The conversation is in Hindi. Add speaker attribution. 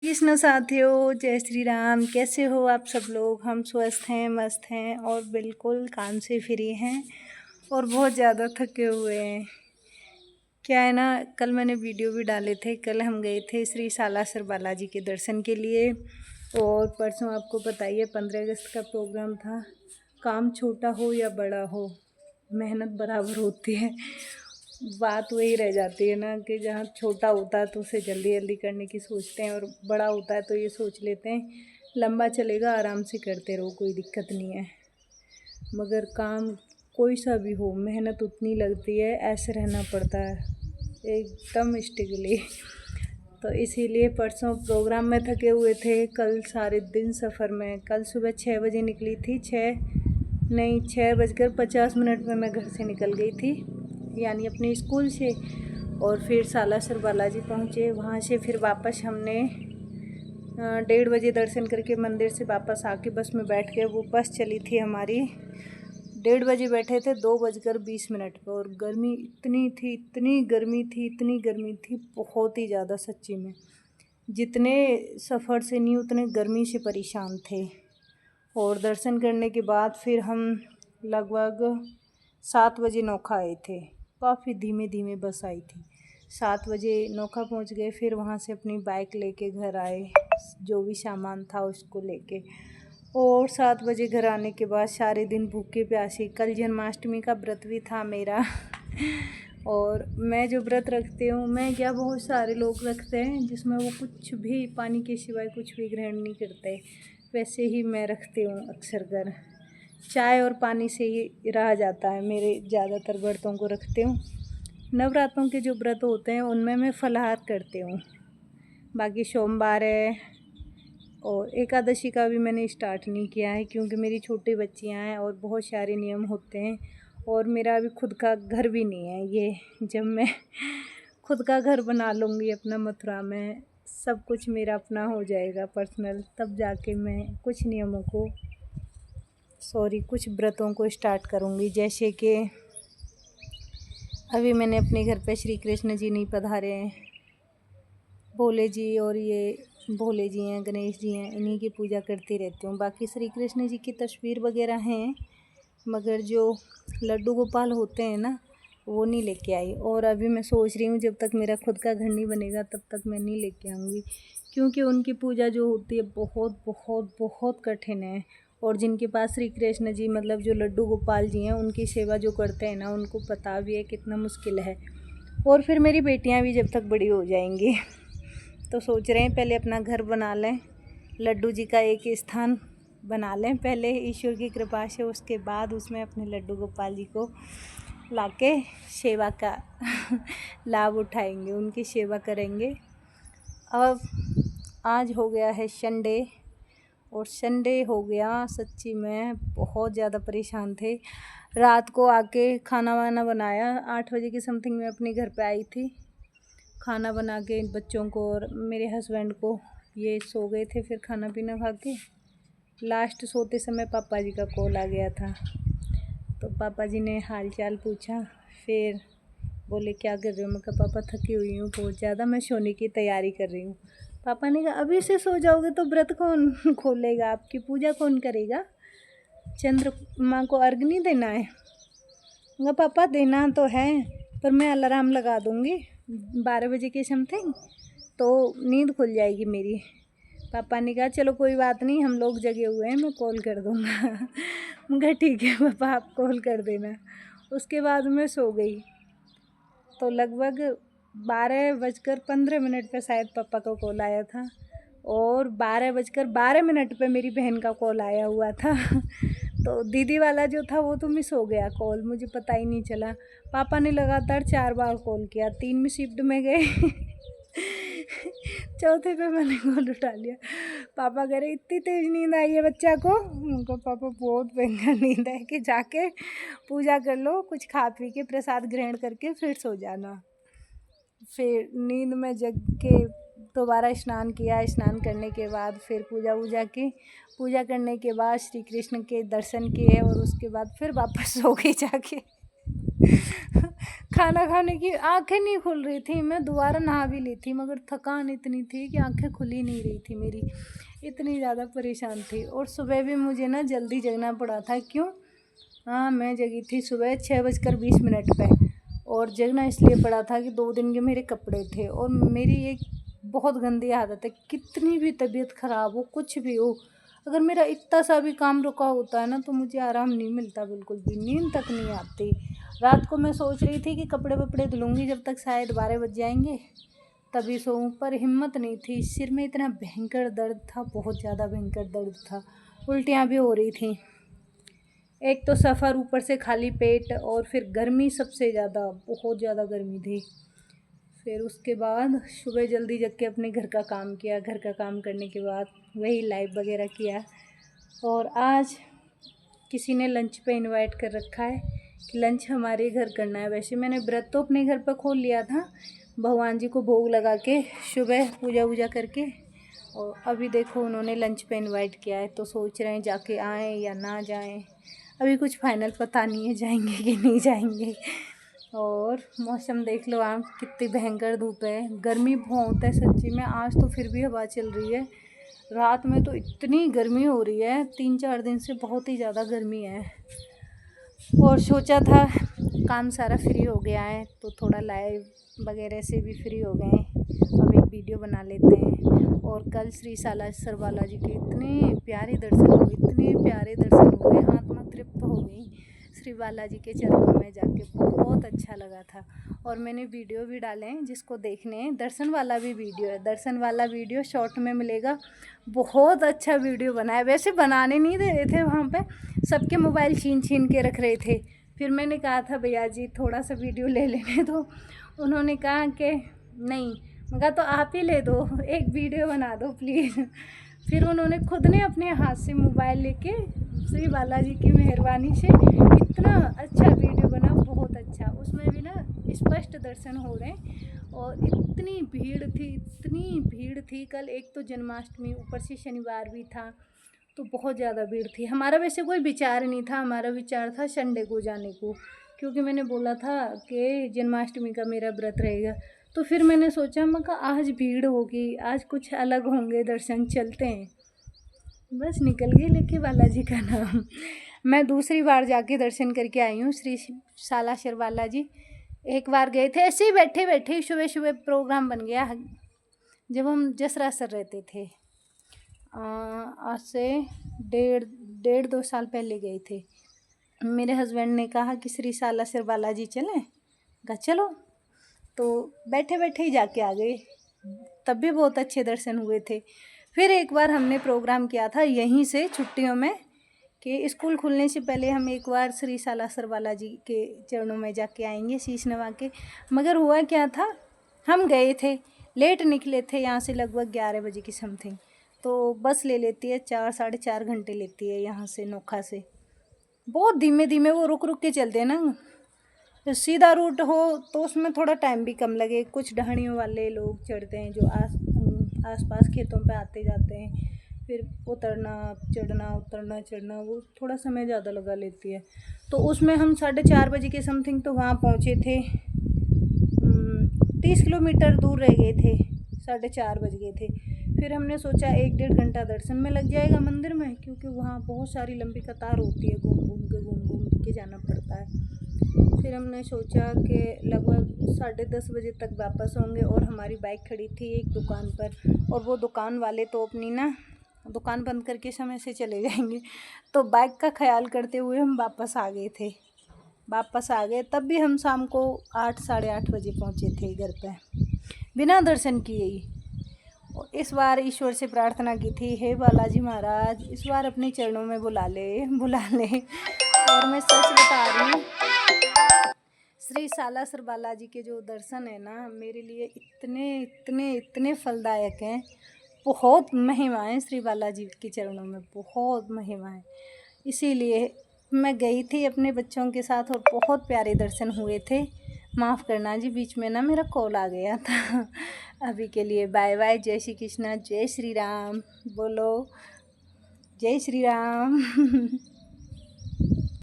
Speaker 1: कृष्ण साथियों, जय श्री राम। कैसे हो आप सब लोग? हम स्वस्थ हैं, मस्त हैं और बिल्कुल काम से फ्री हैं और बहुत ज़्यादा थके हुए हैं। क्या है ना, कल मैंने वीडियो भी डाले थे। कल हम गए थे श्री सालासर बालाजी के दर्शन के लिए और परसों आपको पता ही है 15 अगस्त का प्रोग्राम था। काम छोटा हो या बड़ा हो, मेहनत बराबर होती है। बात वही रह जाती है ना कि जहाँ छोटा होता है तो उसे जल्दी जल्दी करने की सोचते हैं और बड़ा होता है तो ये सोच लेते हैं लंबा चलेगा, आराम से करते रहो, कोई दिक्कत नहीं है। मगर काम कोई सा भी हो, मेहनत उतनी लगती है, ऐसे रहना पड़ता है एकदम स्टिकली। तो इसीलिए परसों प्रोग्राम में थके हुए थे। कल सारे दिन सफ़र में, कल सुबह 6 बजे निकली थी। 6:50 में मैं घर से निकल गई थी, यानी अपने स्कूल से। और फिर सालासर बालाजी पहुँचे। वहाँ से फिर वापस हमने 1:30 बजे दर्शन करके मंदिर से वापस आके बस में बैठ गए। वो बस चली थी हमारी, 1:30 बजे बैठे थे, 2:20 पर। और गर्मी इतनी थी, इतनी गर्मी थी, बहुत ही ज़्यादा। सच्ची में जितने सफ़र से नहीं उतने गर्मी से परेशान थे। और दर्शन करने के बाद फिर हम लगभग 7 बजे नोखा आए थे। काफ़ी धीमे धीमे बस आई थी। 7 बजे नोखा पहुंच गए। फिर वहां से अपनी बाइक लेके घर आए, जो भी सामान था उसको लेके। और 7 बजे घर आने के बाद सारे दिन भूखे प्यासे। कल जन्माष्टमी का व्रत भी था मेरा। और मैं जो व्रत रखती हूँ, मैं क्या बहुत सारे लोग रखते हैं जिसमें वो कुछ भी पानी के सिवाय कुछ भी ग्रहण नहीं करते, वैसे ही मैं रखती हूँ। अक्सर कर चाय और पानी से ही रहा जाता है। मेरे ज़्यादातर व्रतों को रखती हूँ। नवरात्रों के जो व्रत होते हैं उनमें मैं फलाहार करती हूँ। बाकी सोमवार है और एकादशी का भी मैंने स्टार्ट नहीं किया है, क्योंकि मेरी छोटी बच्चियाँ हैं और बहुत सारे नियम होते हैं। और मेरा अभी खुद का घर भी नहीं है। ये जब मैं खुद का घर बना लूँगी अपना मथुरा में, सब कुछ मेरा अपना हो जाएगा पर्सनल, तब जाके मैं कुछ नियमों को कुछ व्रतों को स्टार्ट करूँगी। जैसे कि अभी मैंने अपने घर पे श्री कृष्ण जी नहीं पधारे हैं, भोले जी, और ये भोले जी हैं, गणेश जी हैं, इन्हीं की पूजा करती रहती हूँ। बाकी श्री कृष्ण जी की तस्वीर वगैरह हैं, मगर जो लड्डू गोपाल होते हैं ना, वो नहीं लेके आई। और अभी मैं सोच रही हूँ जब तक मेरा खुद का घर नहीं बनेगा तब तक मैं नहीं लेके आऊँगी, क्योंकि उनकी पूजा जो होती है बहुत बहुत बहुत कठिन है। और जिनके पास श्री कृष्ण जी मतलब जो लड्डू गोपाल जी हैं, उनकी सेवा जो करते हैं ना, उनको पता भी है कितना मुश्किल है। और फिर मेरी बेटियां भी जब तक बड़ी हो जाएंगी तो सोच रहे हैं पहले अपना घर बना लें, लड्डू जी का एक स्थान बना लें पहले ईश्वर की कृपा से, उसके बाद उसमें अपने लड्डू गोपाल जी को लाके सेवा का लाभ उठाएंगे, उनकी सेवा करेंगे। अब आज हो गया है संडे, और संडे हो गया, सच्ची में बहुत ज़्यादा परेशान थे। रात को आके खाना वाना बनाया, 8 बजे की समथिंग में अपने घर पे आई थी। खाना बना के बच्चों को और मेरे हस्बैंड को, ये सो गए थे। फिर खाना पीना खा के लास्ट सोते समय पापा जी का कॉल आ गया था। तो पापा जी ने हाल चाल पूछा, फिर बोले क्या कर रहे हो? मैं कहा पापा थकी हुई हूँ बहुत ज़्यादा, मैं सोने की तैयारी कर रही हूँ। पापा ने कहा अभी से सो जाओगे तो व्रत कौन खोलेगा, आपकी पूजा कौन करेगा? चंद्रमा को अर्घ नहीं देना है? मैं पापा देना तो है, पर मैं अलार्म लगा दूँगी 12 बजे के समथिंग, तो नींद खुल जाएगी मेरी। पापा ने कहा चलो कोई बात नहीं, हम लोग जगे हुए हैं, मैं कॉल कर दूँगा। मैं कहा ठीक है पापा, आप कॉल कर देना। उसके बाद मैं सो गई। तो लगभग 12:15 पे शायद पापा का कॉल आया था, और 12:12 पे मेरी बहन का कॉल आया हुआ था। तो दीदी वाला जो था वो तो मिस हो गया कॉल, मुझे पता ही नहीं चला। पापा ने लगातार 4 बार कॉल किया, 3 में शिफ्ट में गए। चौथे पे मैंने कॉल उठा लिया। पापा कह रहे इतनी तेज़ नींद आई है बच्चा को? उनको पापा बहुत भयंकर नींद है कि जाके पूजा कर लो, कुछ खा पी के प्रसाद ग्रहण करके फिर सो जाना। फिर नींद में जग के दोबारा स्नान किया। स्नान करने के बाद फिर पूजा वूजा की। पूजा करने के बाद श्री कृष्ण के दर्शन किए और उसके बाद फिर वापस सो गई जाके। खाना खाने की आंखें नहीं खुल रही थी। मैं दोबारा नहा भी ली थी मगर थकान इतनी थी कि आंखें खुल ही नहीं रही थी मेरी, इतनी ज़्यादा परेशान थी। और सुबह भी मुझे ना जल्दी जगना पड़ा था। क्यों? हाँ, मैं जगी थी सुबह 6:20 पे। और जगना इसलिए पड़ा था कि 2 दिन के मेरे कपड़े थे। और मेरी एक बहुत गंदी आदत है, कितनी भी तबीयत ख़राब हो, कुछ भी हो, अगर मेरा इतना सा भी काम रुका होता है ना तो मुझे आराम नहीं मिलता, बिल्कुल भी नींद तक नहीं आती। रात को मैं सोच रही थी कि कपड़े वपड़े धुलूँगी जब तक शायद 12 बज जाएंगे तभी सोऊं, पर हिम्मत नहीं थी। सिर में इतना भयंकर दर्द था, बहुत ज़्यादा भयंकर दर्द था, उल्टियाँ भी हो रही थी। एक तो सफ़र, ऊपर से खाली पेट, और फिर गर्मी सबसे ज़्यादा, बहुत ज़्यादा गर्मी थी। फिर उसके बाद सुबह जल्दी जग के अपने घर का काम किया। घर का काम करने के बाद वही लाइव वगैरह किया। और आज किसी ने लंच पे इनवाइट कर रखा है कि लंच हमारे घर करना है। वैसे मैंने व्रत तो अपने घर पर खोल लिया था, भगवान जी को भोग लगा के सुबह पूजा वूजा करके। और अभी देखो उन्होंने लंच पे इनवाइट किया है, तो सोच रहे हैं जाके आएँ या ना जाएं। अभी कुछ फाइनल पता नहीं है जाएंगे कि नहीं जाएंगे। और मौसम देख लो आप, कितनी भयंकर धूप है, गर्मी बहुत है सच्ची में। आज तो फिर भी हवा चल रही है, रात में तो इतनी गर्मी हो रही है, 3-4 दिन से बहुत ही ज़्यादा गर्मी है। और सोचा था काम सारा फ्री हो गया है तो थोड़ा लाइव वगैरह से भी फ्री हो गए, अब एक वीडियो बना लेते हैं। और कल श्री सालासर बालाजी के इतने प्यारे दर्शन हुए, इतने प्यारे दर्शन हुए, आत्मा तृप्त हो गई श्री बालाजी के चरणों में जाके, बहुत अच्छा लगा था। और मैंने वीडियो भी डाले हैं, जिसको देखने हैं। दर्शन वाला भी वीडियो है, दर्शन वाला वीडियो शॉर्ट में मिलेगा। बहुत अच्छा वीडियो बना है, वैसे बनाने नहीं दे रहे थे वहाँ पे, सबके मोबाइल छीन छीन के रख रहे थे। फिर मैंने कहा था भैया जी थोड़ा सा वीडियो ले लेने दो, उन्होंने कहा कि नहीं, मैं कहा तो आप ही ले दो, एक वीडियो बना दो प्लीज़। फिर उन्होंने खुद ने अपने हाथ से मोबाइल लेके, श्री बालाजी की मेहरबानी से इतना अच्छा वीडियो बना, बहुत अच्छा। उसमें भी ना स्पष्ट दर्शन हो रहे हैं। और इतनी भीड़ थी, इतनी भीड़ थी। कल एक तो जन्माष्टमी, ऊपर से शनिवार भी था, तो बहुत ज़्यादा भीड़ थी। हमारा वैसे कोई विचार नहीं था, हमारा विचार था संडे को जाने को, क्योंकि मैंने बोला था कि जन्माष्टमी का मेरा व्रत रहेगा। तो फिर मैंने सोचा, मैं कहा आज भीड़ होगी, आज कुछ अलग होंगे दर्शन, चलते हैं। बस निकल गई लेके बालाजी का नाम। मैं दूसरी बार जाके दर्शन करके आई हूँ श्री सालासर बालाजी। एक बार गए थे ऐसे ही बैठे बैठे, सुबह सुबह प्रोग्राम बन गया जब हम जसरा सर रहते थे। आज से 1.5-2 साल पहले गए थे। मेरे हस्बैंड ने कहा कि श्री सालासर बालाजी चलें, कहा चलो। तो बैठे बैठे ही जाके आ गए, तब भी बहुत अच्छे दर्शन हुए थे। फिर एक बार हमने प्रोग्राम किया था यहीं से छुट्टियों में कि स्कूल खुलने से पहले हम एक बार श्री सालासर बालाजी के चरणों में जाके आएंगे शीश नवा के। मगर हुआ क्या था, हम गए थे लेट, निकले थे यहाँ से लगभग 11 बजे की समथिंग। तो बस ले लेती है 4-4.5 घंटे लेती है यहाँ से, नोखा से। बहुत धीमे धीमे वो रुक रुक के चलते हैं ना। तो सीधा रूट हो तो उसमें थोड़ा टाइम भी कम लगे। कुछ ढाणियों वाले लोग चढ़ते हैं जो आस पास खेतों पे आते जाते हैं, फिर उतरना चढ़ना, उतरना चढ़ना, वो थोड़ा समय ज़्यादा लगा लेती है। तो उसमें हम 4:30 बजे के समथिंग तो वहाँ पहुँचे थे। 30 किलोमीटर दूर रह गए थे, 4:30 बज गए थे। फिर हमने सोचा 1-1.5 घंटा दर्शन में लग जाएगा मंदिर में, क्योंकि वहाँ बहुत सारी लंबी कतार होती है, घूम घूम के जाना पड़ता है। फिर हमने सोचा कि लगभग 10:30 बजे तक वापस होंगे। और हमारी बाइक खड़ी थी एक दुकान पर, और वो दुकान वाले तो अपनी ना दुकान बंद करके समय से चले जाएंगे, तो बाइक का ख्याल करते हुए हम वापस आ गए। तब भी हम शाम को 8-8:30 बजे पहुँचे थे घर पे, बिना दर्शन किए ही। और इस बार ईश्वर से प्रार्थना की थी, हे बालाजी महाराज इस बार अपने चरणों में बुला ले। और मैं सच बता रही हूँ, श्री सालासर बालाजी के जो दर्शन है ना, मेरे लिए इतने फलदायक हैं। बहुत महिमा है श्री बालाजी के चरणों में, बहुत महिमा है। इसीलिए मैं गई थी अपने बच्चों के साथ और बहुत प्यारे दर्शन हुए थे। माफ़ करना जी, बीच में ना मेरा कॉल आ गया था। अभी के लिए बाय बाय, जय श्री कृष्णा, जय श्री राम। बोलो जय श्री राम।